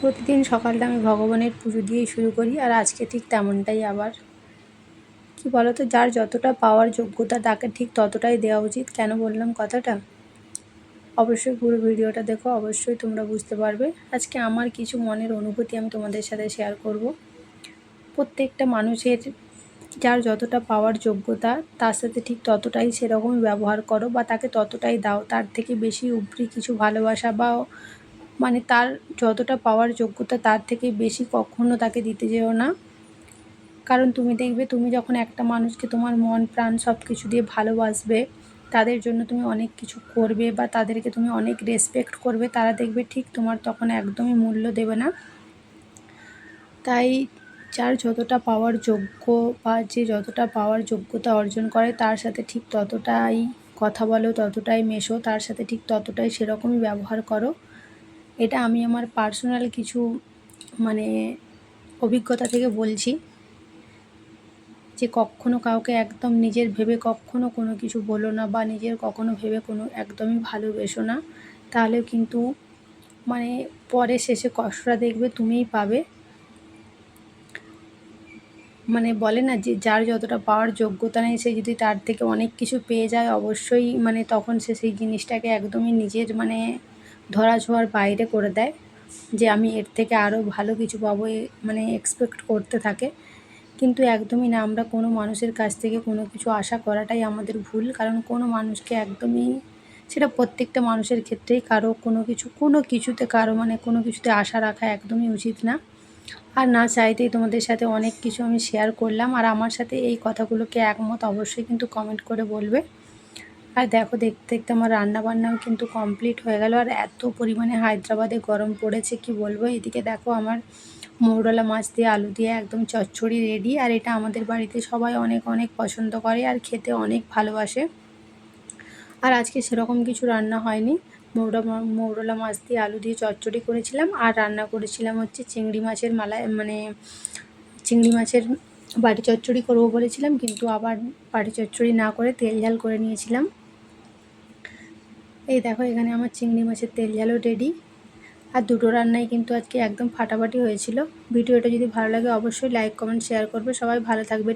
প্রতিদিন সকালটা আমি ভগবানের পুজো দিয়েই শুরু করি, আর আজকে ঠিক তেমনটাই। আবার কি বলো তো, যার যতটা পাওয়ার যোগ্যতা তাকে ঠিক ততটাই দেওয়া উচিত। কেন বললাম কথাটা? অবশ্যই পুরো ভিডিওটা দেখো, অবশ্যই তোমরা বুঝতে পারবে। আজকে আমার কিছু মনের অনুভূতি আমি তোমাদের সাথে শেয়ার করব। প্রত্যেকটা মানুষের যার যতটা পাওয়ার যোগ্যতা তার সাথে ঠিক ততটাই সেরকমই ব্যবহার করো, বা তাকে ততটাই দাও। তার থেকে বেশি উপরি কিছু ভালোবাসা বা মানে তার যতটা পাওয়ার যোগ্যতা তার থেকে বেশি কখনো তাকে দিতে যেও না। কারণ তুমি দেখবে, তুমি যখন একটা মানুষকে তোমার মন প্রাণ সব কিছু দিয়ে ভালোবাসবে, তাদের জন্য তুমি অনেক কিছু করবে বা তাদেরকে তুমি অনেক রেসপেক্ট করবে, তারা দেখবে ঠিক তোমার তখন একদমই মূল্য দেবে না। তাই যার যতটা পাওয়ার যোগ্য বা যে যতটা পাওয়ার যোগ্যতা অর্জন করে তার সাথে ঠিক ততটাই কথা বলো, ততটাই মেশো, তার সাথে ঠিক ততটাই সেরকমই ব্যবহার করো। এটা আমি আমার পার্সোনাল কিছু মানে অভিজ্ঞতা থেকে বলছি, যে কখনো কাউকে একদম নিজের ভেবে কখনো কোনো কিছু বলো না, বা নিজের কখনো ভেবে কোনো একদমই ভালোবেসো না। তাহলে কিন্তু মানে পরে শেষে কষ্টটা দেখবে তুমিই পাবে। মানে বলে না যে যার যতটা পাওয়ার যোগ্যতা নেই সে যদি তার থেকে অনেক কিছু পেয়ে যায়, অবশ্যই মানে তখন সে সেই জিনিসটাকে একদমই নিজের মানে ধরা ছোঁয়ার বাইরে করে দেয়, যে আমি এর থেকে আরও ভালো কিছু পাবো, মানে এক্সপেক্ট করতে থাকে। কিন্তু একদমই না, আমরা কোনো মানুষের কাছ থেকে কোনো কিছু আশা করাটাই আমাদের ভুল। কারণ কোনো মানুষকে একদমই, সেটা প্রত্যেকটা মানুষের ক্ষেত্রেই, কারো কোনো কিছুতে কারো মানে কোনো কিছুতে আশা রাখা একদমই উচিত না। আর না চাইতেই তোমাদের সাথে অনেক কিছু আমি শেয়ার করলাম, আর আমার সাথে এই কথাগুলোকে একমত অবশ্যই কিন্তু কমেন্ট করে বলবে। আর দেখো, দেখতে দেখতে আমার রান্নাবান্নাও কিন্তু কমপ্লিট হয়ে গেল। আর এত পরিমাণে হায়দ্রাবাদে গরম পড়েছে কি বলবো। এদিকে দেখো আমার মৌরলা মাছ দিয়ে আলু দিয়ে একদম চচ্চড়ি রেডি। আর এটা আমাদের বাড়িতে সবাই অনেক অনেক পছন্দ করে আর খেতে অনেক ভালোবাসে। আর আজকে সেরকম কিছু রান্না হয়নি। মৌরলা মাছ দিয়ে আলু দিয়ে চচ্চড়ি করেছিলাম, আর রান্না করেছিলাম হচ্ছে চিংড়ি মাছের মানে চিংড়ি মাছের বাটি চচ্চড়ি করবো বলেছিলাম, কিন্তু আবার বাটি চচ্চড়ি না করে তেল ঝাল করে নিয়েছিলাম। এই দেখো, এখানে আমার চিংড়ি মাছের তেল ঝালও রেডি। আর দুটো রান্নাই কিন্তু আজকে একদম ফাটাফাটি হয়েছিল। ভিডিওটা যদি ভালো লাগে অবশ্যই লাইক কমেন্ট শেয়ার করবে। সবাই ভালো থাকবে।